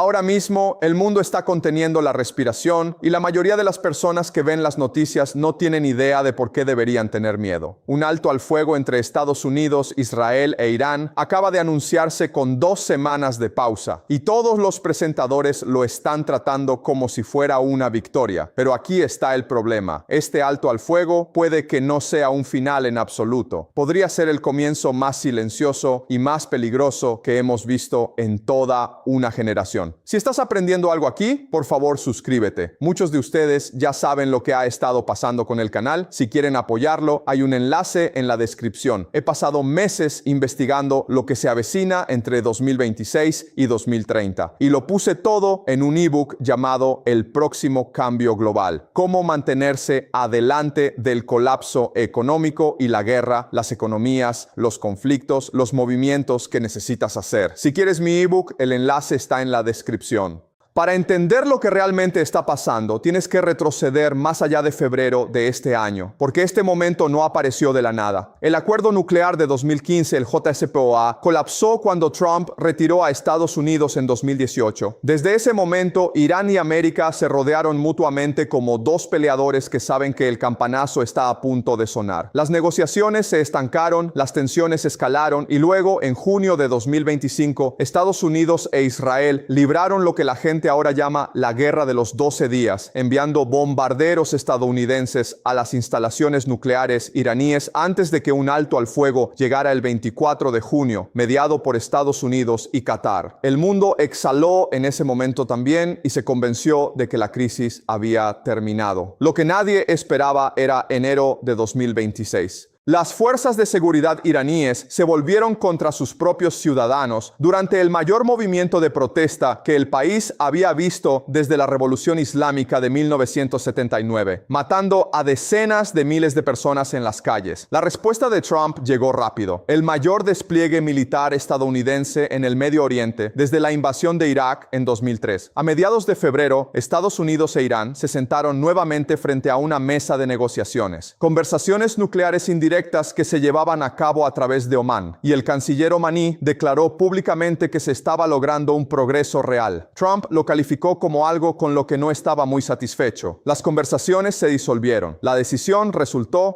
Ahora mismo, el mundo está conteniendo la respiración y la mayoría de las personas que ven las noticias no tienen idea de por qué deberían tener miedo. Un alto al fuego entre Estados Unidos, Israel e Irán acaba de anunciarse con 2 semanas de pausa y todos los presentadores lo están tratando como si fuera una victoria. Pero aquí está el problema. Este alto al fuego puede que no sea un final en absoluto. Podría ser el comienzo más silencioso y más peligroso que hemos visto en toda una generación. Si estás aprendiendo algo aquí, por favor suscríbete. Muchos de ustedes ya saben lo que ha estado pasando con el canal. Si quieren apoyarlo, hay un enlace en la descripción. He pasado meses investigando lo que se avecina entre 2026 y 2030 y lo puse todo en un ebook llamado El próximo cambio global. Cómo mantenerse adelante del colapso económico y la guerra, las economías, los conflictos, los movimientos que necesitas hacer. Si quieres mi ebook, el enlace está en la descripción. Para entender lo que realmente está pasando, tienes que retroceder más allá de febrero de este año, porque este momento no apareció de la nada. El acuerdo nuclear de 2015, el JCPOA, colapsó cuando Trump retiró a Estados Unidos en 2018. Desde ese momento, Irán y América se rodearon mutuamente como dos peleadores que saben que el campanazo está a punto de sonar. Las negociaciones se estancaron, las tensiones escalaron y luego, en junio de 2025, Estados Unidos e Israel libraron lo que la gente ahora llama la Guerra de los 12 días, enviando bombarderos estadounidenses a las instalaciones nucleares iraníes antes de que un alto al fuego llegara el 24 de junio, mediado por Estados Unidos y Qatar. El mundo exhaló en ese momento también y se convenció de que la crisis había terminado. Lo que nadie esperaba era enero de 2026. Las fuerzas de seguridad iraníes se volvieron contra sus propios ciudadanos durante el mayor movimiento de protesta que el país había visto desde la Revolución Islámica de 1979, matando a decenas de miles de personas en las calles. La respuesta de Trump llegó rápido. El mayor despliegue militar estadounidense en el Medio Oriente desde la invasión de Irak en 2003. A mediados de febrero, Estados Unidos e Irán se sentaron nuevamente frente a una mesa de negociaciones. Conversaciones nucleares indirectas que se llevaban a cabo a través de Omán, y el canciller omaní declaró públicamente que se estaba logrando un progreso real. Trump lo calificó como algo con lo que no estaba muy satisfecho. Las conversaciones se disolvieron. La decisión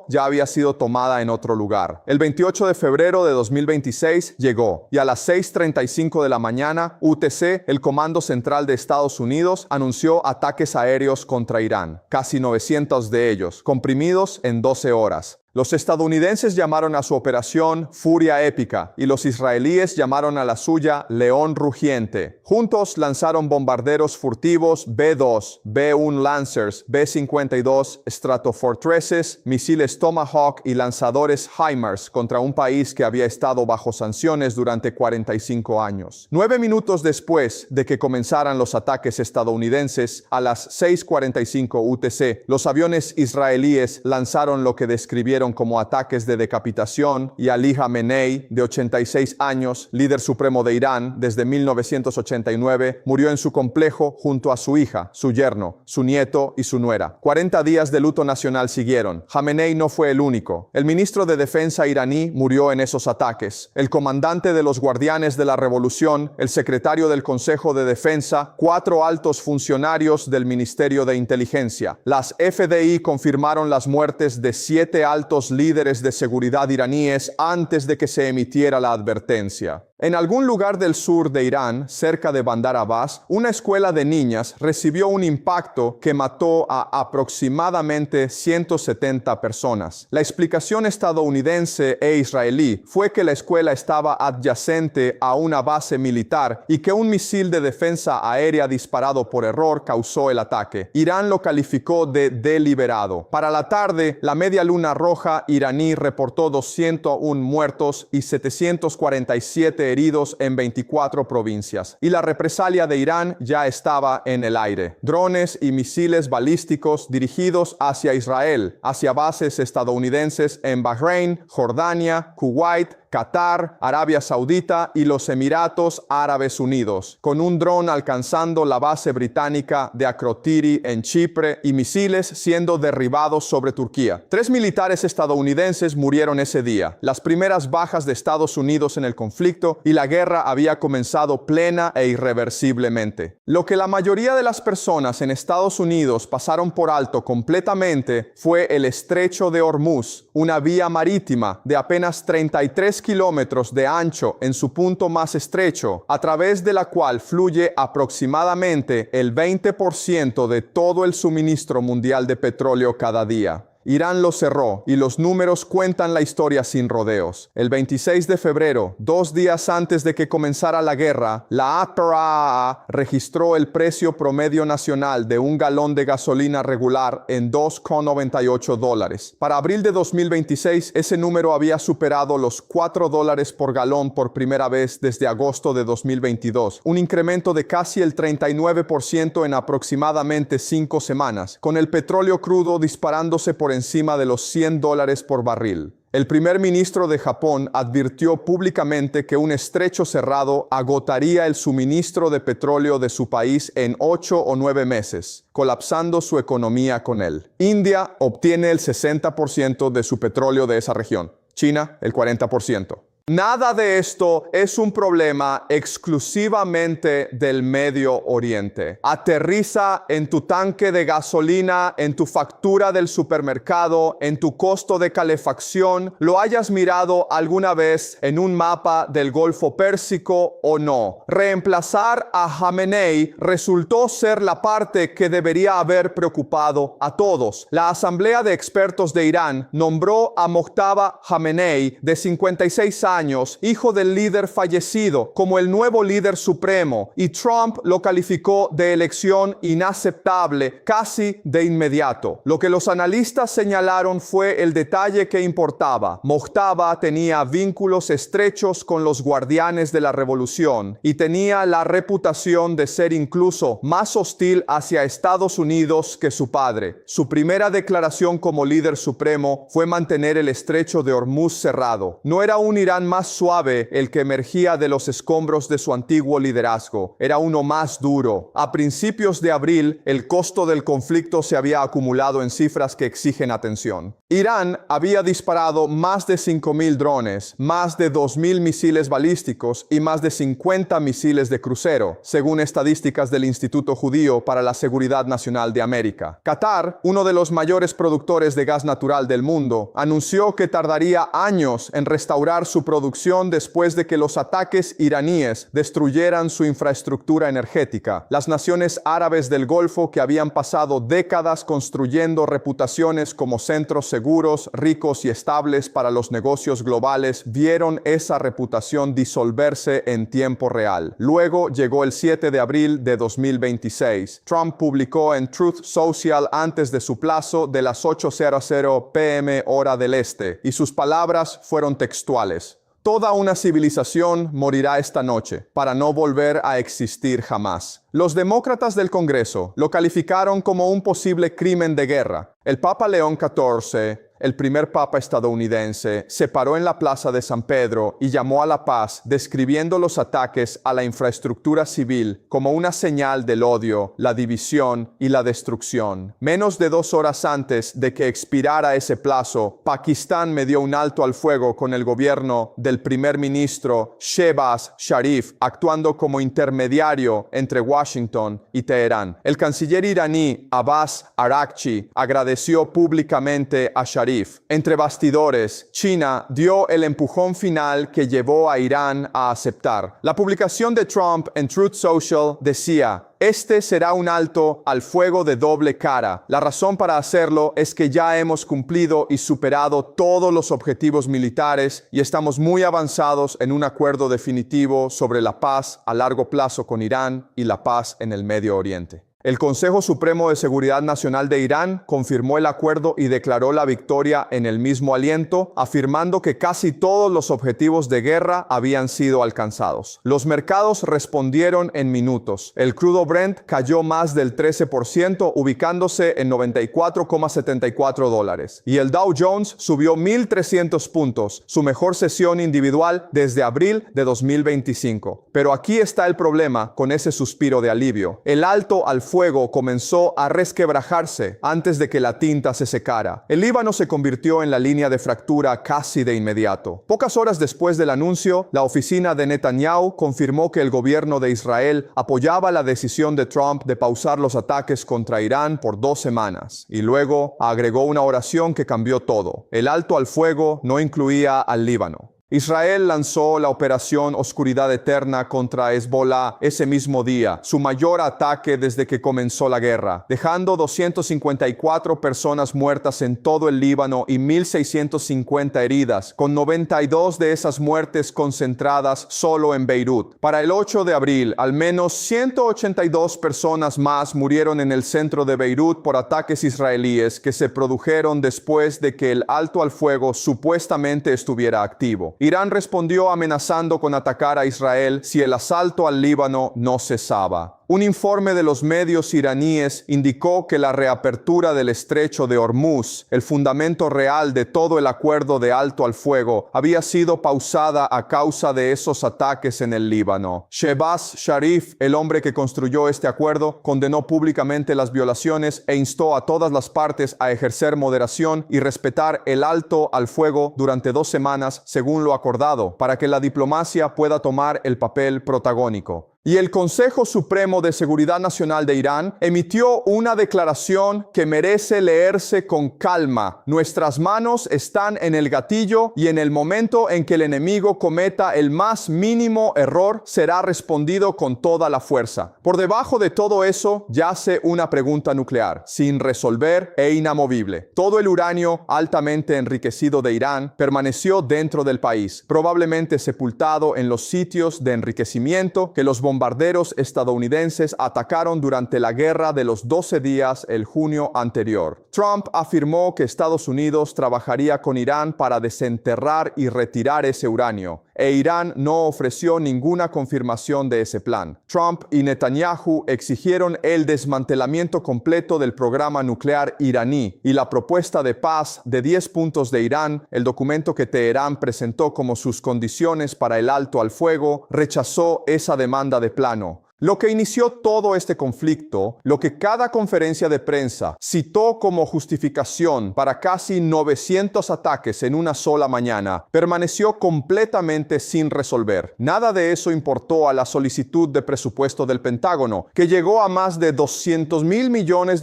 ya había sido tomada en otro lugar. El 28 de febrero de 2026 llegó, y a las 6:35 de la mañana, UTC, el Comando Central de Estados Unidos, anunció ataques aéreos contra Irán, casi 900 de ellos, comprimidos en 12 horas. Los estadounidenses llamaron a su operación Furia Épica y los israelíes llamaron a la suya León Rugiente. Juntos lanzaron bombarderos furtivos B-2, B-1 Lancers, B-52 Stratofortresses, misiles Tomahawk y lanzadores HIMARS contra un país que había estado bajo sanciones durante 45 años. 9 minutos después de que comenzaran los ataques estadounidenses, a las 6:45 UTC, los aviones israelíes lanzaron lo que describieron como ataques de decapitación, y Ali Khamenei, de 86 años, líder supremo de Irán desde 1989, murió en su complejo junto a su hija, su yerno, su nieto y su nuera. 40 días de luto nacional siguieron. Khamenei no fue el único. El ministro de Defensa iraní murió en esos ataques. El comandante de los Guardianes de la Revolución, el secretario del Consejo de Defensa, 4 altos funcionarios del Ministerio de Inteligencia. Las FDI confirmaron las muertes de 7 altos líderes de seguridad iraníes antes de que se emitiera la advertencia. En algún lugar del sur de Irán, cerca de Bandar Abbas, una escuela de niñas recibió un impacto que mató a aproximadamente 170 personas. La explicación estadounidense e israelí fue que la escuela estaba adyacente a una base militar y que un misil de defensa aérea disparado por error causó el ataque. Irán lo calificó de deliberado. Para la tarde, la Media Luna Roja iraní reportó 201 muertos y 747 heridos en 24 provincias, y la represalia de Irán ya estaba en el aire. Drones y misiles balísticos dirigidos hacia Israel, hacia bases estadounidenses en Bahrein, Jordania, Kuwait, Qatar, Arabia Saudita y los Emiratos Árabes Unidos, con un dron alcanzando la base británica de Akrotiri en Chipre y misiles siendo derribados sobre Turquía. 3 militares estadounidenses murieron ese día, las primeras bajas de Estados Unidos en el conflicto, y la guerra había comenzado plena e irreversiblemente. Lo que la mayoría de las personas en Estados Unidos pasaron por alto completamente fue el Estrecho de Hormuz, una vía marítima de apenas 33 kilómetros de ancho en su punto más estrecho, a través de la cual fluye aproximadamente el 20% de todo el suministro mundial de petróleo cada día. Irán lo cerró y los números cuentan la historia sin rodeos. El 26 de febrero, 2 días antes de que comenzara la guerra, la APRA registró el precio promedio nacional de un galón de gasolina regular en $2,98. Para abril de 2026, ese número había superado los $4 por galón por primera vez desde agosto de 2022, un incremento de casi el 39% en aproximadamente 5 semanas, con el petróleo crudo disparándose por encima de los $100 por barril. El primer ministro de Japón advirtió públicamente que un estrecho cerrado agotaría el suministro de petróleo de su país en 8 o 9 meses, colapsando su economía con él. India obtiene el 60% de su petróleo de esa región, China el 40%. Nada de esto es un problema exclusivamente del Medio Oriente. Aterriza en tu tanque de gasolina, en tu factura del supermercado, en tu costo de calefacción. ¿Lo hayas mirado alguna vez en un mapa del Golfo Pérsico o no? Reemplazar a Jamenei resultó ser la parte que debería haber preocupado a todos. La Asamblea de Expertos de Irán nombró a Mojtaba Jamenei, de 56 años, hijo del líder fallecido, como el nuevo líder supremo, y Trump lo calificó de elección inaceptable casi de inmediato. Lo que los analistas señalaron fue el detalle que importaba. Mojtaba tenía vínculos estrechos con los guardianes de la revolución y tenía la reputación de ser incluso más hostil hacia Estados Unidos que su padre. Su primera declaración como líder supremo fue mantener el estrecho de Hormuz cerrado. No era un Irán más suave el que emergía de los escombros de su antiguo liderazgo, era uno más duro. A principios de abril, el costo del conflicto se había acumulado en cifras que exigen atención. Irán había disparado más de 5,000 drones, más de 2,000 misiles balísticos y más de 50 misiles de crucero, según estadísticas del Instituto Judío para la Seguridad Nacional de América. Qatar, uno de los mayores productores de gas natural del mundo, anunció que tardaría años en restaurar su producción después de que los ataques iraníes destruyeran su infraestructura energética. Las naciones árabes del Golfo, que habían pasado décadas construyendo reputaciones como centros seguros, ricos y estables para los negocios globales, vieron esa reputación disolverse en tiempo real. Luego llegó el 7 de abril de 2026. Trump publicó en Truth Social antes de su plazo de las 8:00 p.m. hora del este, y sus palabras fueron textuales. Toda una civilización morirá esta noche para no volver a existir jamás. Los demócratas del Congreso lo calificaron como un posible crimen de guerra. El Papa León XIV, el primer papa estadounidense, se paró en la plaza de San Pedro y llamó a la paz, describiendo los ataques a la infraestructura civil como una señal del odio, la división y la destrucción. Menos de 2 horas antes de que expirara ese plazo, Pakistán me dio un alto al fuego con el gobierno del primer ministro Shehbaz Sharif, actuando como intermediario entre Washington y Teherán. El canciller iraní Abbas Araghchi agradeció públicamente a Sharif. Entre bastidores, China dio el empujón final que llevó a Irán a aceptar. La publicación de Trump en Truth Social decía: "Este será un alto al fuego de doble cara. La razón para hacerlo es que ya hemos cumplido y superado todos los objetivos militares y estamos muy avanzados en un acuerdo definitivo sobre la paz a largo plazo con Irán y la paz en el Medio Oriente". El Consejo Supremo de Seguridad Nacional de Irán confirmó el acuerdo y declaró la victoria en el mismo aliento, afirmando que casi todos los objetivos de guerra habían sido alcanzados. Los mercados respondieron en minutos. El crudo Brent cayó más del 13%, ubicándose en $94,74. Y el Dow Jones subió 1.300 puntos, su mejor sesión individual desde abril de 2025. Pero aquí está el problema con ese suspiro de alivio. El alto al fuego comenzó a resquebrajarse antes de que la tinta se secara. El Líbano se convirtió en la línea de fractura casi de inmediato. Pocas horas después del anuncio, la oficina de Netanyahu confirmó que el gobierno de Israel apoyaba la decisión de Trump de pausar los ataques contra Irán por 2 semanas. Y luego agregó una oración que cambió todo. El alto al fuego no incluía al Líbano. Israel lanzó la operación Oscuridad Eterna contra Hezbollah ese mismo día, su mayor ataque desde que comenzó la guerra, dejando 254 personas muertas en todo el Líbano y 1.650 heridas, con 92 de esas muertes concentradas solo en Beirut. Para el 8 de abril, al menos 182 personas más murieron en el centro de Beirut por ataques israelíes que se produjeron después de que el alto al fuego supuestamente estuviera activo. Irán respondió amenazando con atacar a Israel si el asalto al Líbano no cesaba. Un informe de los medios iraníes indicó que la reapertura del estrecho de Hormuz, el fundamento real de todo el acuerdo de alto al fuego, había sido pausada a causa de esos ataques en el Líbano. Shehbaz Sharif, el hombre que construyó este acuerdo, condenó públicamente las violaciones e instó a todas las partes a ejercer moderación y respetar el alto al fuego durante 2 semanas, según lo acordado, para que la diplomacia pueda tomar el papel protagónico. Y el Consejo Supremo de Seguridad Nacional de Irán emitió una declaración que merece leerse con calma. Nuestras manos están en el gatillo y en el momento en que el enemigo cometa el más mínimo error, será respondido con toda la fuerza. Por debajo de todo eso yace una pregunta nuclear, sin resolver e inamovible. Todo el uranio altamente enriquecido de Irán permaneció dentro del país, probablemente sepultado en los sitios de enriquecimiento que los bombarderos estadounidenses atacaron durante la guerra de los 12 días el junio anterior. Trump afirmó que Estados Unidos trabajaría con Irán para desenterrar y retirar ese uranio, e Irán no ofreció ninguna confirmación de ese plan. Trump y Netanyahu exigieron el desmantelamiento completo del programa nuclear iraní y la propuesta de paz de 10 puntos de Irán, el documento que Teherán presentó como sus condiciones para el alto al fuego, rechazó esa demanda de plano. Lo que inició todo este conflicto, lo que cada conferencia de prensa citó como justificación para casi 900 ataques en una sola mañana, permaneció completamente sin resolver. Nada de eso importó a la solicitud de presupuesto del Pentágono, que llegó a más de $200.000 millones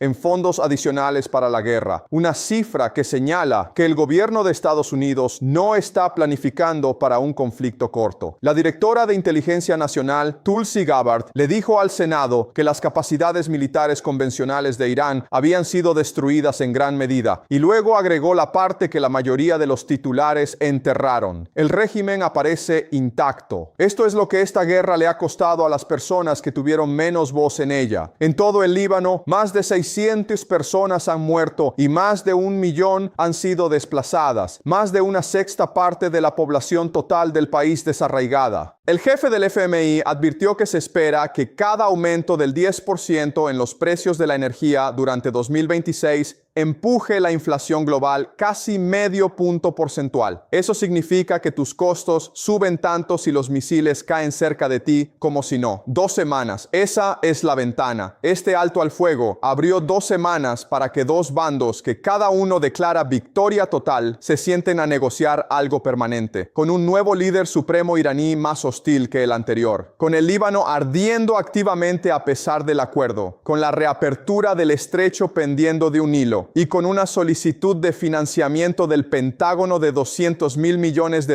en fondos adicionales para la guerra, una cifra que señala que el gobierno de Estados Unidos no está planificando para un conflicto corto. La directora de Inteligencia Nacional, Tulsi Gabbard, le dijo al Senado que las capacidades militares convencionales de Irán habían sido destruidas en gran medida, y luego agregó la parte que la mayoría de los titulares enterraron. El régimen aparece intacto. Esto es lo que esta guerra le ha costado a las personas que tuvieron menos voz en ella. En todo el Líbano, más de 600 personas han muerto y más de 1 millón han sido desplazadas, más de 1/6 parte de la población total del país desarraigada. El jefe del FMI advirtió que se espera que cada aumento del 10% en los precios de la energía durante 2026 empuje la inflación global casi medio punto porcentual. Eso significa que tus costos suben tanto si los misiles caen cerca de ti como si no. 2 semanas. Esa es la ventana. Este alto al fuego abrió 2 semanas para que 2 bandos que cada uno declara victoria total se sienten a negociar algo permanente, con un nuevo líder supremo iraní más hostil que el anterior, con el Líbano ardiendo activamente a pesar del acuerdo, con la reapertura del estrecho pendiendo de un hilo, y con una solicitud de financiamiento del Pentágono de $200.000 millones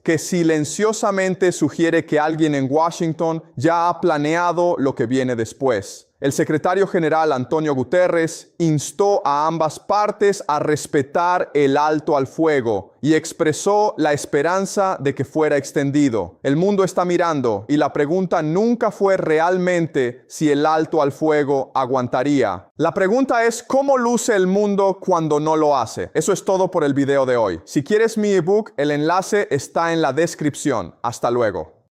que silenciosamente sugiere que alguien en Washington ya ha planeado lo que viene después. El secretario general Antonio Guterres instó a ambas partes a respetar el alto al fuego y expresó la esperanza de que fuera extendido. El mundo está mirando y la pregunta nunca fue realmente si el alto al fuego aguantaría. La pregunta es ¿cómo luce el mundo cuando no lo hace? Eso es todo por el video de hoy. Si quieres mi ebook, el enlace está en la descripción. Hasta luego.